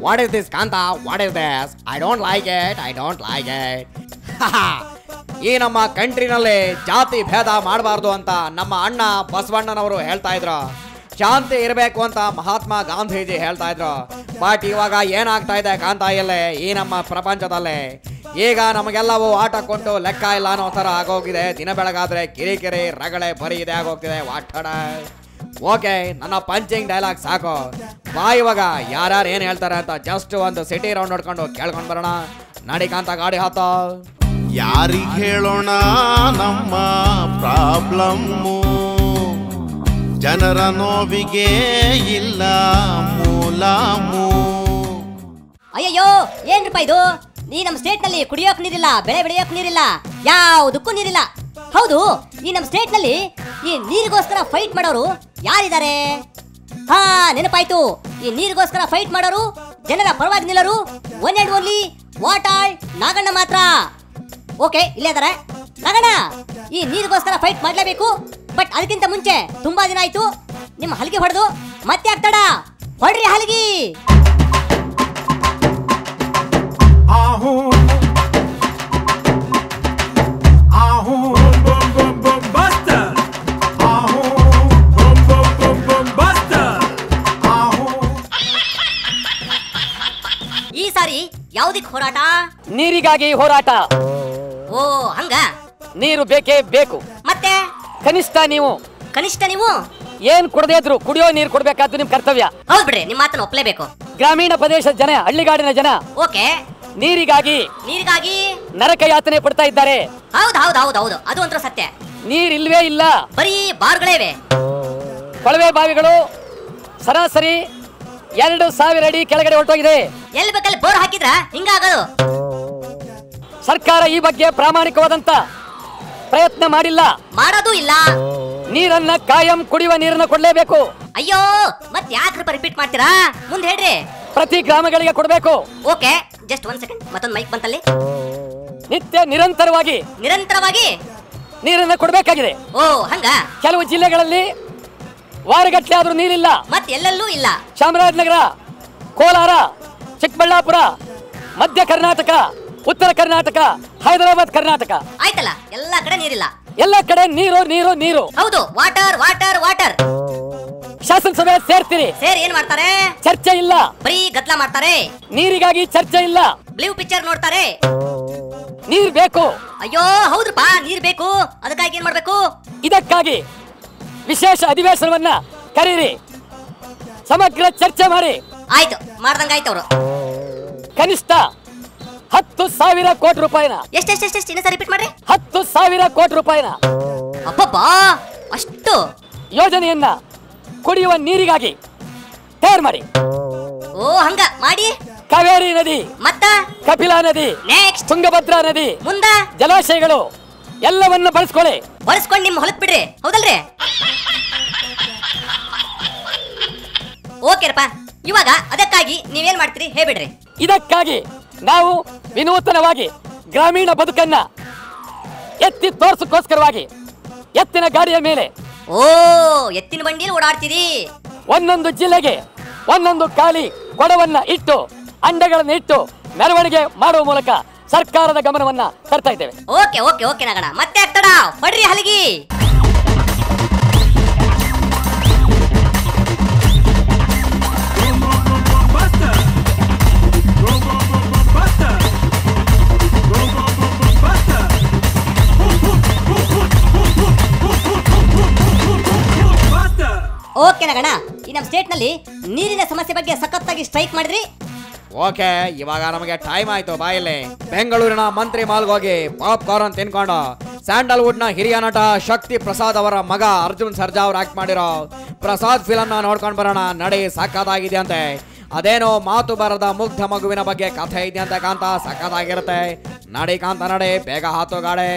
What is this Kantha, what is this? I don't like it, I don't like it. ಈ ನಮ್ಮ ಕಂಟ್ರಿನಲ್ಲಿ ಜಾತಿ ಭೇದ ಮಾಡಬಾರ್ದು ಅಂತ ನಮ್ಮ ಅಣ್ಣ ಬಸವಣ್ಣನವರು ಹೇಳ್ತಾ ಇದ್ರು. ಶಾಂತಿ ಇರಬೇಕು ಅಂತ ಮಹಾತ್ಮ ಗಾಂಧೀಜಿ ಹೇಳ್ತಾ ಇದ್ರು. ಬಟ್ ಇವಾಗ ಏನಾಗ್ತಾ ಇದೆ ಕಾಂತ ಇಲ್ಲೇ ಈ ನಮ್ಮ ಪ್ರಪಂಚದಲ್ಲಿ? ಈಗ ನಮಗೆಲ್ಲವೂ ಆಟ ಕೊಂಟು ಲೆಕ್ಕ ಇಲ್ಲ ಅನ್ನೋ ಥರ ಆಗೋಗಿದೆ. ದಿನ ಬೆಳಗಾದ್ರೆ ಕಿರಿಕಿರಿ ರಗಳೆ ಬರೀ ಇದೆ ಆಗೋಗ್ತಿದೆ. ವಾಟಡ. ಓಕೆ, ನನ್ನ ಪಂಚಿಂಗ್ ಡೈಲಾಗ್ ಸಾಕು. ಬಾ ಇವಾಗ ಯಾರ್ಯಾರು ಏನು ಹೇಳ್ತಾರೆ ಅಂತ ಜಸ್ಟ್ ಒಂದು ಸಿಟಿ ರೌಂಡ್ ನೋಡ್ಕೊಂಡು ಕೇಳ್ಕೊಂಡು ಬರೋಣ. ನಡಿ ಕಾಂತ, ಗಾಡಿ ಹತ್ತೋ. ಯಾರಿಗೆ ಹೇಳೋಣ ನಮ್ಮ ಪ್ರಾಬ್ಲಮ್ಮು? ಜನರ ನೋವಿಗೆ ಇಲ್ಲ ಮೂಲಾಮು. ಅಯ್ಯಯ್ಯೋ, ಏನ್ರಪ್ಪ ಇದು? ಈ ನಮ್ಮ ಸ್ಟೇಟ್ ನಲ್ಲಿ ಕುಡಿಯೋಕ್ ನೀರಿಲ್ಲ, ಬೆಳೆ ಬೆಳೆಯೋಕ್ ನೀರಿಲ್ಲ, ಯಾವುದಕ್ಕೂ ನೀರಿಲ್ಲ. ಹೌದು, ಈ ನಮ್ಮ ಸ್ಟೇಟ್ ನಲ್ಲಿ ಈ ನೀರಿಗೋಸ್ಕರ ಫೈಟ್ ಮಾಡೋರು ಯಾರಿದ್ದಾರೆ? ಹಾ, ನೆನಪಾಯ್ತು. ಈ ನೀರಿಗೋಸ್ಕರ ಫೈಟ್ ಮಾಡೋರು, ಜನರ ಪರವಾಗಿ ನಿಲ್ಲರು one and only Vatal Naganna ಮಾತ್ರ. ಓಕೆ, ಇಲ್ಲೇ ಇದಾರೆ. ನಾಗಣ್ಣ, ಈ ನೀರಿಗೋಸ್ಕರ ಫೈಟ್ ಮಾಡ್ಲೇಬೇಕು. ಬಟ್ ಅದಕ್ಕಿಂತ ಮುಂಚೆ ತುಂಬಾ ದಿನ ಆಯ್ತು ನಿಮ್ಮ ಹಲಗಿ ಹೊಡೆದು. ಮತ್ತೆ ಆಗ್ತಾಡ, ಹೊಡ್ರಿ ಹಲಗಿ. ಈ ಸಾರಿ ಯಾವುದಕ್ಕೆ ಹೋರಾಟ? ನೀರಿಗಾಗಿ ಹೋರಾಟ. ಓ ಹಂಗ? ನೀರು ಬೇಕೇ ಬೇಕು. ಮತ್ತೆ ಕನಿಷ್ಠ ನೀವು ಏನ್ ಕೊಡದೇ ಇದ್ರು ಕುಡಿಯೋ ನೀರು ಕೊಡ್ಬೇಕಾದ್ದು ನಿಮ್ ಕರ್ತವ್ಯ. ಹೌದ್ ಬಿಡ್ರಿ, ನಿಮ್ಮ ಮಾತನ್ನ ಒಪ್ಲೇಬೇಕು. ಗ್ರಾಮೀಣ ಪ್ರದೇಶದ ಜನ, ಹಳ್ಳಿಗಾಡಿನ ಜನ ಓಕೆ, ನೀರಿಗಾಗಿ ನರಕ ಯಾತನೆ ಪಡ್ತಾ ಇದ್ದಾರೆ. ಹೌದು ಹೌದು ಹೌದು ಹೌದು, ಅದು ಒಂಥರ ಸತ್ಯ. ನೀರಿಲ್ವೇ ಇಲ್ಲ, ಬರೀ ಬಾರ್ಗಳೇ ಇವೆ. ಕೊಳವೆ ಬಾವಿಗಳು ಸರಾಸರಿ 2000 ಅಡಿ ಕೆಳಗಡೆ ಹೊರಟೋಗಿದೆ. ಎಲ್ಲಿ ಬೇಕಲ್ಲಿ ಬೋರ್ ಹಾಕಿದ್ರ ಹಿಂಗಾಗೋದು. ಸರ್ಕಾರ ಈ ಬಗ್ಗೆ ಪ್ರಾಮಾಣಿಕವಾದಂತ ಪ್ರಯತ್ನ ಮಾಡಿಲ್ಲ, ಮಾಡೋದು ಇಲ್ಲ. ನೀರನ್ನ ಕಾಯಂ ಕುಡಿಯುವ ನೀರನ್ನ ಕೊಡ್ಲೇಬೇಕು. ಅಯ್ಯೋ, ಮತ್ ಯಾಕ್ರಪ್ಪ ರಿಪೀಟ್ ಮಾಡ್ತೀರಾ? ಮುಂದೆ ಹೇಳ್ರಿ. ಪ್ರತಿ ಗ್ರಾಮಗಳಿಗೆ ಕೊಡಬೇಕು. ಓಕೆ, ಜಸ್ಟ್ 1 ಸೆಕೆಂಡ್, ಮತ್ತೊಂದು ಮೈಕ್ ಬಂತಲ್ಲಿ. ನಿತ್ಯ ನಿರಂತರವಾಗಿ ನೀರನ್ನ ಕೊಡಬೇಕಾಗಿದೆ. ಓ ಹಂಗ? ಕೆಲವು ಜಿಲ್ಲೆಗಳಲ್ಲಿ ವಾರಗಟ್ಟಲೆ ಆದ್ರೂ ನೀರಿಲ್ಲ. ಮತ್ತೆ ಎಲ್ಲೆಲ್ಲೂ ಇಲ್ಲ. ಚಾಮರಾಜನಗರ, ಕೋಲಾರ, ಚಿಕ್ಕಬಳ್ಳಾಪುರ, ಮಧ್ಯ ಕರ್ನಾಟಕ, ಉತ್ತರ ಕರ್ನಾಟಕ, ಹೈದರಾಬಾದ್ ಕರ್ನಾಟಕ. ಆಯ್ತಲ್ಲ, ಎಲ್ಲಾ ಕಡೆ ನೀರಿಲ್ಲ. ಎಲ್ಲ ಕಡೆ ನೀರು ನೀರು ನೀರು. ಹೌದು, ವಾಟರ್ ವಾಟರ್ ವಾಟರ್. ಶಾಸನಸಭೆ ಸೇರ್ತೀರಿ, ಸೇರಿ ಏನ್ ಮಾಡ್ತಾರೆ? ಚರ್ಚೆ ಇಲ್ಲ, ಬರೀ ಗದ್ಲ ಮಾಡ್ತಾರೆ. ನೀರಿಗಾಗಿ ಚರ್ಚೆ ಇಲ್ಲ. ಬ್ಲೂ ಪಿಕ್ಚರ್ ನೋಡ್ತಾರೆ. ನೀರ್ ಬೇಕು. ಅಯ್ಯೋ ಹೌದ್ರಪ್ಪ, ನೀರ್ ಬೇಕು. ಅದಕ್ಕಾಗಿ ಏನ್ ಮಾಡ್ಬೇಕು? ಇದಕ್ಕಾಗಿ ವಿಶೇಷ ಅಧಿವೇಶನವನ್ನ ಕರೀರಿ, ಸಮಗ್ರ ಚರ್ಚೆ ಮಾಡಿ. ಆಯ್ತು, ಮಾಡ್ದಂಗಾಯ್ತು ಅವರು. ಕನಿಷ್ಠ 10,000 ಕೋಟಿ ರೂಪಾಯಿನ. ಎಷ್ಟೆಷ್ಟೆಷ್ಟು ಇನ್ನೊಂದ್ಸರಿ ರಿಪೀಟ್ ಮಾಡ್ರಿ. 10,000 ಕೋಟಿ ರೂಪಾಯಿನ ಅಪ್ಪಪ್ಪ, ಅಷ್ಟು ಯೋಜನೆಯನ್ನ ಕುಡಿಯುವ ನೀರಿಗಾಗಿ ತಯಾರು ಮಾಡಿ. ಓ ಹಂಗ ಮಾಡಿ. ಕಾವೇರಿ ನದಿ, ಮತ್ತ ಕಪಿಲಾ ನದಿ, ನೆಕ್ಸ್ಟ್ ತುಂಗಭದ್ರಾ ನದಿ, ಮುಂದ ಜಲಾಶಯಗಳು ಎಲ್ಲವನ್ನ ಬಳಸ್ಕೊಳ್ಳಿ. ಬಳಸ್ಕೊಂಡು ನಿಮ್ ಹೊಲಕ್ ಬಿಡ್ರಿ, ಹೌದಲ್ರಿ? ಓಕೆರಪ್ಪ, ಇವಾಗ ಅದಕ್ಕಾಗಿ ನೀವೇನ್ ಮಾಡ್ತೀರಿ ಹೇಳ್ಬಿಡ್ರಿ. ಇದಕ್ಕಾಗಿ ನಾವು ವಿನೂತನವಾಗಿ ಗ್ರಾಮೀಣ ಬದುಕನ್ನ ಎತ್ತಿ ತೋರ್ಸಕ್ಕೋಸ್ಕರವಾಗಿ ಎತ್ತಿನ ಗಾಡಿಯ ಮೇಲೆ, ಓ ಎತ್ತಿನ ಬಂಡಿಯಲ್ಲಿ ಓಡಾಡ್ತೀರಿ. ಒಂದೊಂದು ಜಿಲ್ಲೆಗೆ ಒಂದೊಂದು ಖಾಲಿ ಕೊಡವನ್ನ ಇಟ್ಟು, ಅಂಡಗಳನ್ನ ಇಟ್ಟು ಮೆರವಣಿಗೆ ಮಾಡುವ ಮೂಲಕ ಸರ್ಕಾರದ ಗಮನವನ್ನ ತರ್ತಾ ಇದ್ದೇವೆ. ಓಕೆ ಓಕೆ ಓಕೆ ನಗಣ, ಮತ್ತೆ ಆಗ್ತಡ, ಹೊಡ್ರಿ ಹಲಗಿ. ಓಕೆ ನಗಣ, ಈ ನಮ್ಮ ಸ್ಟೇಟ್ ನಲ್ಲಿ ನೀರಿನ ಸಮಸ್ಯೆ ಬಗ್ಗೆ ಸಖತ್ತಾಗಿ ಸ್ಟ್ರೈಕ್ ಮಾಡಿದ್ರಿ. ಓಕೆ, ಇವಾಗ ನಮಗೆ ಟೈಮ್ ಆಯ್ತು. ಬಾಯಲ್ಲಿ ಬೆಂಗಳೂರಿನ ಮಂತ್ರಿ ಮಾಲ್ಗೆ ಹೋಗಿ ಪಾಪ್ಕಾರ್ನ್ ತಿನ್ಕೊಂಡು ಸ್ಯಾಂಡಲ್ವುಡ್ ನ ಹಿರಿಯ ನಟ ಶಕ್ತಿ ಪ್ರಸಾದ್ ಅವರ ಮಗ ಅರ್ಜುನ್ ಸರ್ಜಾ ಅವ್ರು ಆಕ್ಟ್ ಮಾಡಿರೋ ಪ್ರಸಾದ್ ಫಿಲಂ ನ ನೋಡ್ಕೊಂಡು ಬರೋಣ. ನಡಿ, ಸಖತ್ತಾಗಿದೆ ಅಂತೆ. ಅದೇನೋ ಮಾತು ಬರದ ಮುಗ್ಧ ಮಗುವಿನ ಬಗ್ಗೆ ಕಥೆ ಇದೆ ಅಂತ ಕಾಂತ. ಸಖತ್ತಾಗಿರುತ್ತೆ. ನಡಿ ಕಾಂತ, ನಡಿ, ಬೇಗ ಹಾತು ಗಾಡಿ.